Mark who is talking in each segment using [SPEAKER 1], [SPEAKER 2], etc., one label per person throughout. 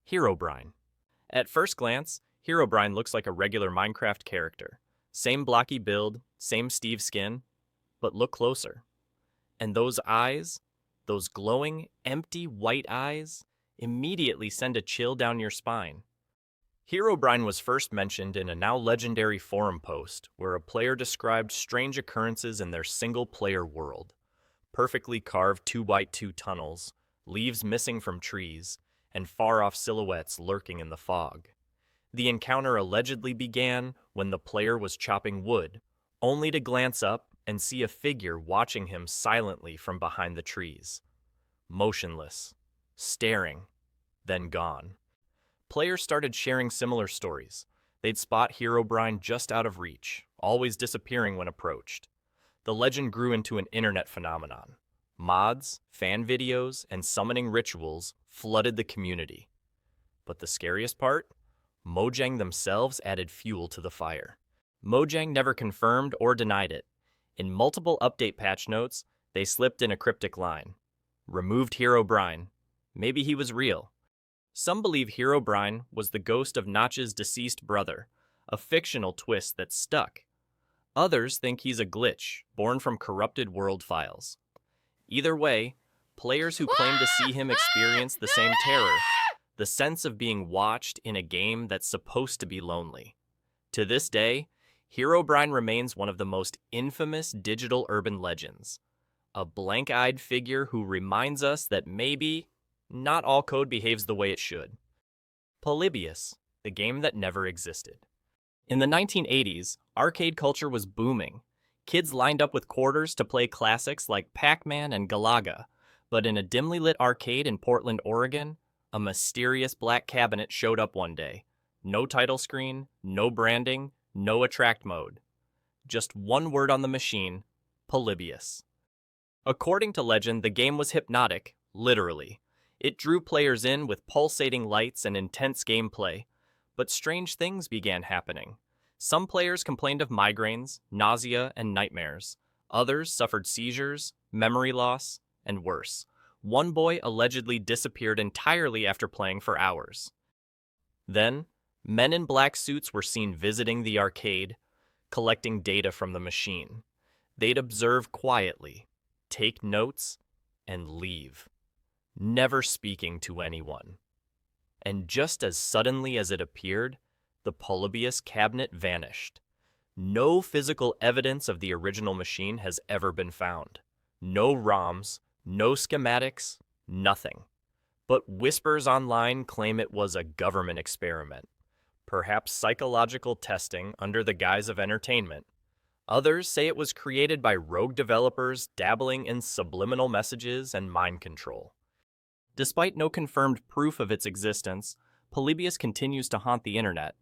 [SPEAKER 1] Herobrine. At first glance, Herobrine looks like a regular Minecraft character. Same blocky build, same Steve skin, but look closer. And those eyes, those glowing, empty white eyes, immediately send a chill down your spine. Herobrine was first mentioned in a now legendary forum post where a player described strange occurrences in their single-player world. Perfectly carved 2x2 tunnels, leaves missing from trees, and far-off silhouettes lurking in the fog. The encounter allegedly began when the player was chopping wood, only to glance up and see a figure watching him silently from behind the trees. Motionless, staring, then gone. Players started sharing similar stories. They'd spot Herobrine just out of reach, always disappearing when approached. The legend grew into an internet phenomenon. Mods, fan videos, and summoning rituals flooded the community. But the scariest part? Mojang themselves added fuel to the fire. Mojang never confirmed or denied it. In multiple update patch notes, they slipped in a cryptic line. Removed Herobrine. Maybe he was real. Some believe Herobrine was the ghost of Notch's deceased brother, a fictional twist that stuck. Others think he's a glitch, born from corrupted world files. Either way, players who claim to see him experience the same terror, the sense of being watched in a game that's supposed to be lonely. To this day, Herobrine remains one of the most infamous digital urban legends. A blank-eyed figure who reminds us that maybe not all code behaves the way it should. Polybius, the game that never existed. In the 1980s, arcade culture was booming. Kids lined up with quarters to play classics like Pac-Man and Galaga, but in a dimly lit arcade in Portland, Oregon, a mysterious black cabinet showed up one day. No title screen, no branding, no attract mode. Just one word on the machine, Polybius. According to legend, the game was hypnotic, literally. It drew players in with pulsating lights and intense gameplay, but strange things began happening. Some players complained of migraines, nausea, and nightmares. Others suffered seizures, memory loss, and worse. One boy allegedly disappeared entirely after playing for hours. Then, men in black suits were seen visiting the arcade, collecting data from the machine. They'd observe quietly, take notes, and leave, never speaking to anyone. And just as suddenly as it appeared, the Polybius cabinet vanished. No physical evidence of the original machine has ever been found. No ROMs, no schematics, nothing. But whispers online claim it was a government experiment, perhaps psychological testing under the guise of entertainment. Others say it was created by rogue developers dabbling in subliminal messages and mind control. Despite no confirmed proof of its existence, Polybius continues to haunt the internet.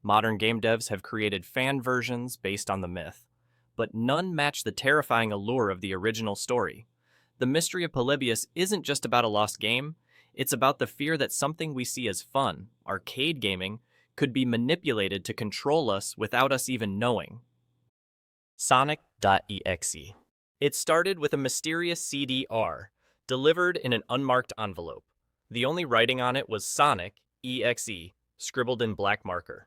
[SPEAKER 1] Modern game devs have created fan versions based on the myth, but none match the terrifying allure of the original story. The mystery of Polybius isn't just about a lost game, it's about the fear that something we see as fun, arcade gaming, could be manipulated to control us without us even knowing. Sonic.exe. It started with a mysterious CD-R, delivered in an unmarked envelope. The only writing on it was Sonic.exe, scribbled in black marker.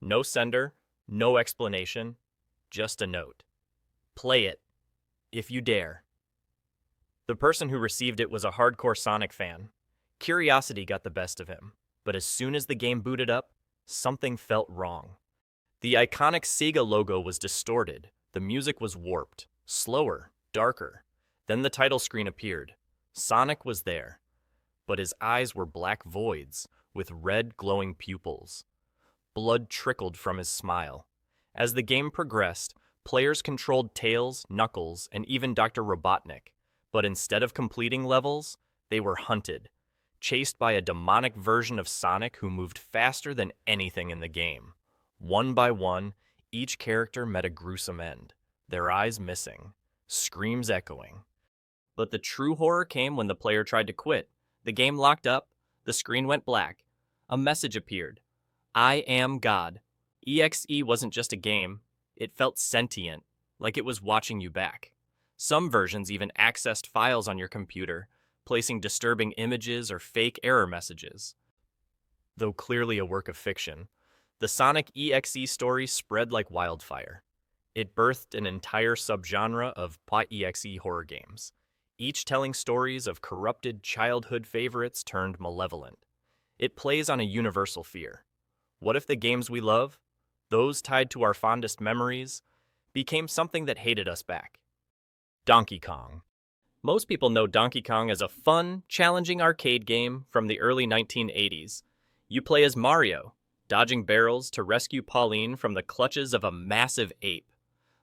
[SPEAKER 1] No sender, no explanation, just a note. Play it, if you dare. The person who received it was a hardcore Sonic fan. Curiosity got the best of him, but as soon as the game booted up, something felt wrong. The iconic Sega logo was distorted, the music was warped, slower, darker. Then the title screen appeared. Sonic was there, but his eyes were black voids with red glowing pupils. Blood trickled from his smile. As the game progressed, players controlled Tails, Knuckles, and even Dr. Robotnik, but instead of completing levels, they were hunted, chased by a demonic version of Sonic who moved faster than anything in the game. One by one, each character met a gruesome end, their eyes missing, screams echoing. But the true horror came when the player tried to quit. The game locked up, the screen went black. A message appeared. I am God. EXE wasn't just a game, it felt sentient, like it was watching you back. Some versions even accessed files on your computer, placing disturbing images or fake error messages. Though clearly a work of fiction, the Sonic.exe story spread like wildfire. It birthed an entire subgenre of .exe horror games, each telling stories of corrupted childhood favorites turned malevolent. It plays on a universal fear. What if the games we love, those tied to our fondest memories, became something that hated us back? Donkey Kong. Most people know Donkey Kong as a fun, challenging arcade game from the early 1980s. You play as Mario, dodging barrels to rescue Pauline from the clutches of a massive ape.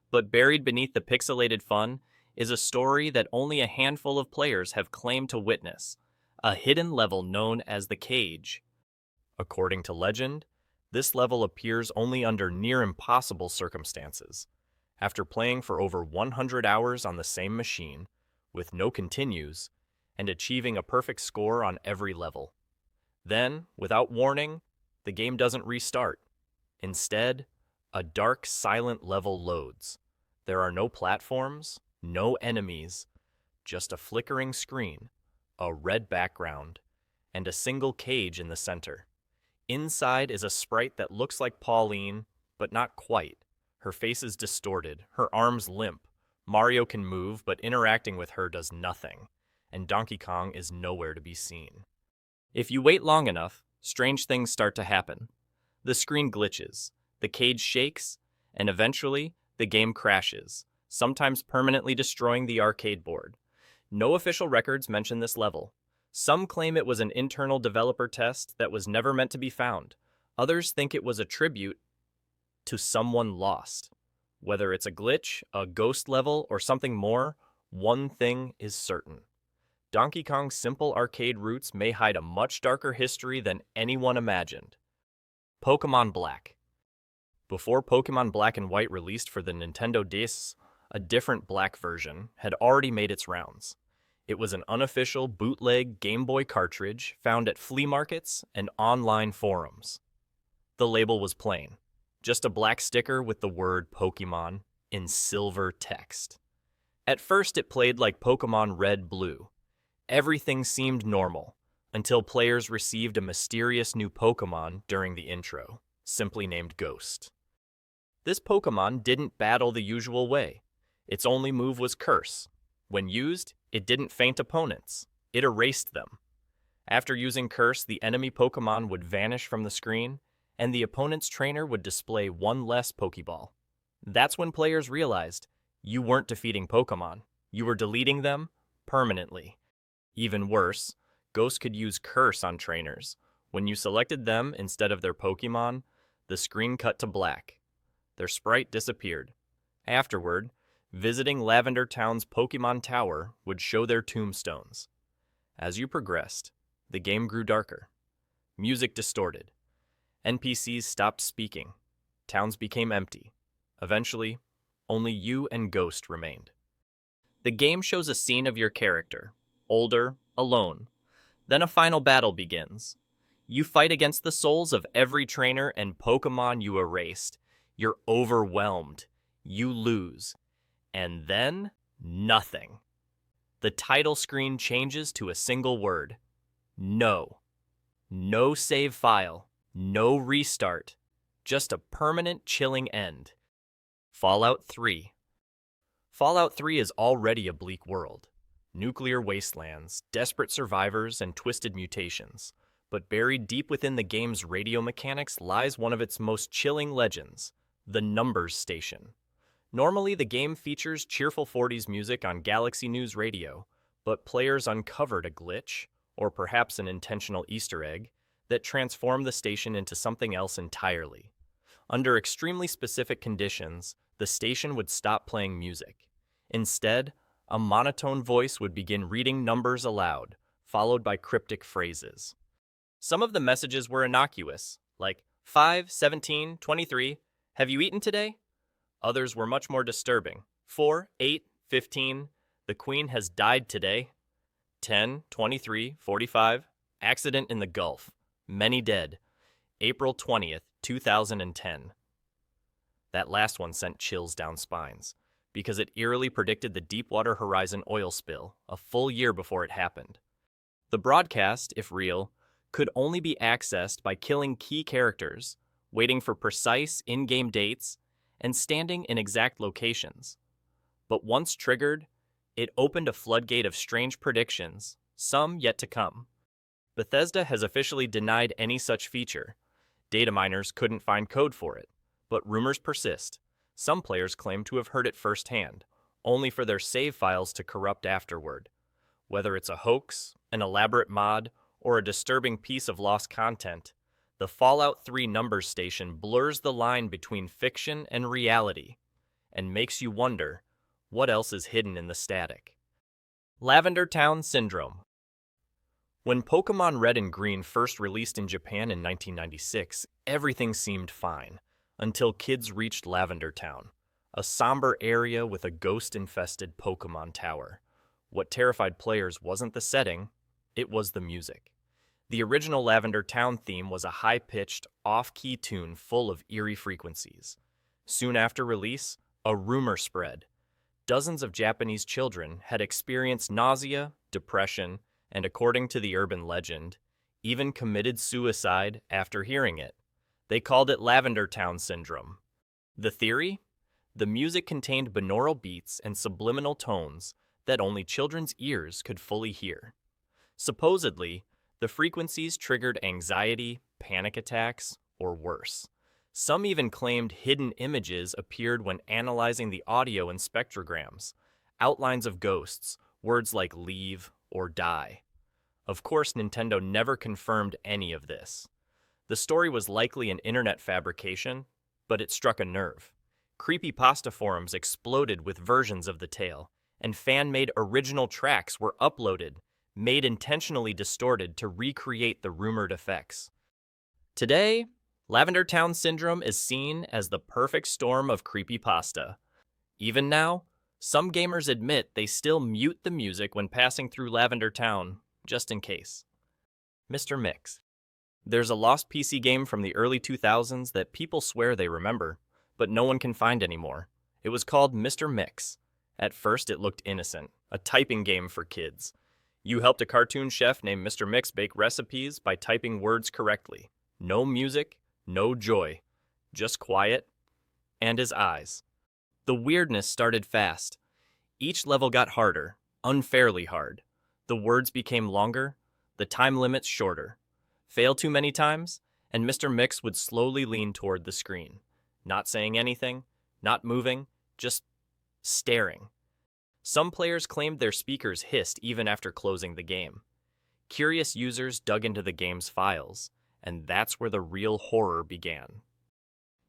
[SPEAKER 1] But buried beneath the pixelated fun is a story that only a handful of players have claimed to witness, a hidden level known as the Cage. According to legend, this level appears only under near impossible circumstances. After playing for over 100 hours on the same machine, with no continues, and achieving a perfect score on every level. Then, without warning, the game doesn't restart. Instead, a dark, silent level loads. There are no platforms, no enemies, just a flickering screen, a red background, and a single cage in the center. Inside is a sprite that looks like Pauline, but not quite. Her face is distorted, her arms limp. Mario can move, but interacting with her does nothing, and Donkey Kong is nowhere to be seen. If you wait long enough, strange things start to happen. The screen glitches, the cage shakes, and eventually, the game crashes, sometimes permanently destroying the arcade board. No official records mention this level. Some claim it was an internal developer test that was never meant to be found. Others think it was a tribute to someone lost. Whether it's a glitch, a ghost level, or something more, one thing is certain. Donkey Kong's simple arcade roots may hide a much darker history than anyone imagined. Pokémon Black. Before Pokémon Black and White released for the Nintendo DS, a different Black version had already made its rounds. It was an unofficial bootleg Game Boy cartridge found at flea markets and online forums. The label was plain, just a black sticker with the word Pokémon in silver text. At first it played like Pokémon Red Blue. Everything seemed normal, until players received a mysterious new Pokémon during the intro, simply named Ghost. This Pokémon didn't battle the usual way. Its only move was Curse. When used, it didn't feint opponents. It erased them. After using Curse, the enemy Pokémon would vanish from the screen, and the opponent's trainer would display one less Pokéball. That's when players realized you weren't defeating Pokémon. You were deleting them permanently. Even worse, Ghost could use Curse on trainers. When you selected them instead of their Pokémon, the screen cut to black. Their sprite disappeared. Afterward, visiting Lavender Town's Pokémon Tower would show their tombstones. As you progressed, the game grew darker. Music distorted. NPCs stopped speaking. Towns became empty. Eventually, only you and Ghost remained. The game shows a scene of your character, older, alone. Then a final battle begins. You fight against the souls of every trainer and Pokémon you erased. You're overwhelmed. You lose. And then, nothing. The title screen changes to a single word. No. No save file. No restart. Just a permanent chilling end. Fallout 3. Fallout 3 is already a bleak world. Nuclear wastelands, desperate survivors, and twisted mutations. But buried deep within the game's radio mechanics lies one of its most chilling legends, the Numbers Station. Normally, the game features cheerful 40s music on Galaxy News Radio, but players uncovered a glitch, or perhaps an intentional Easter egg, that transformed the station into something else entirely. Under extremely specific conditions, the station would stop playing music. Instead, a monotone voice would begin reading numbers aloud, followed by cryptic phrases. Some of the messages were innocuous, like 5, 17, 23, have you eaten today? Others were much more disturbing. 4, 8, 15, the Queen has died today. 10, 23, 45, accident in the Gulf, many dead. April 20th, 2010. That last one sent chills down spines, because it eerily predicted the Deepwater Horizon oil spill a full year before it happened. The broadcast, if real, could only be accessed by killing key characters, waiting for precise in-game dates, and standing in exact locations. But once triggered, it opened a floodgate of strange predictions, some yet to come. Bethesda has officially denied any such feature. Data miners couldn't find code for it, but rumors persist. Some players claim to have heard it firsthand, only for their save files to corrupt afterward. Whether it's a hoax, an elaborate mod, or a disturbing piece of lost content, the Fallout 3 numbers station blurs the line between fiction and reality, and makes you wonder what else is hidden in the static. Lavender Town Syndrome. When Pokémon Red and Green first released in Japan in 1996, everything seemed fine, until kids reached Lavender Town, a somber area with a ghost-infested Pokémon tower. What terrified players wasn't the setting, it was the music. The original Lavender Town theme was a high-pitched, off-key tune full of eerie frequencies. Soon after release, a rumor spread. Dozens of Japanese children had experienced nausea, depression, and according to the urban legend, even committed suicide after hearing it. They called it Lavender Town Syndrome. The theory? The music contained binaural beats and subliminal tones that only children's ears could fully hear. Supposedly, the frequencies triggered anxiety, panic attacks, or worse. Some even claimed hidden images appeared when analyzing the audio in spectrograms, outlines of ghosts, words like leave or die. Of course, Nintendo never confirmed any of this. The story was likely an internet fabrication, but it struck a nerve. Creepypasta forums exploded with versions of the tale, and fan-made original tracks were uploaded, made intentionally distorted to recreate the rumored effects. Today, Lavender Town Syndrome is seen as the perfect storm of creepypasta. Even now, some gamers admit they still mute the music when passing through Lavender Town, just in case. Mr. Mix. There's a lost PC game from the early 2000s that people swear they remember, but no one can find anymore. It was called Mr. Mix. At first, it looked innocent, a typing game for kids. You helped a cartoon chef named Mr. Mix bake recipes by typing words correctly. No music, no joy, just quiet, and his eyes. The weirdness started fast. Each level got harder, unfairly hard. The words became longer, the time limits shorter. Fail too many times, and Mr. Mix would slowly lean toward the screen, not saying anything, not moving, just staring. Some players claimed their speakers hissed even after closing the game. Curious users dug into the game's files, and that's where the real horror began.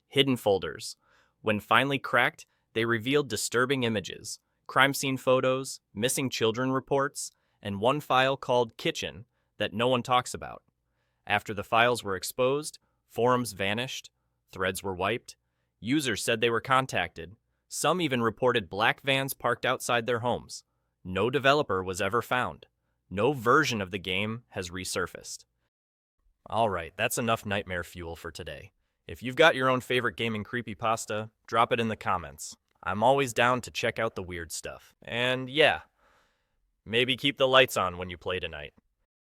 [SPEAKER 1] Hidden folders. When finally cracked, they revealed disturbing images, crime scene photos, missing children reports, and one file called Kitchen that no one talks about. After the files were exposed, forums vanished, threads were wiped, users said they were contacted. Some even reported black vans parked outside their homes. No developer was ever found. No version of the game has resurfaced. Alright, that's enough nightmare fuel for today. If you've got your own favorite gaming creepypasta, drop it in the comments. I'm always down to check out the weird stuff. And yeah, maybe keep the lights on when you play tonight.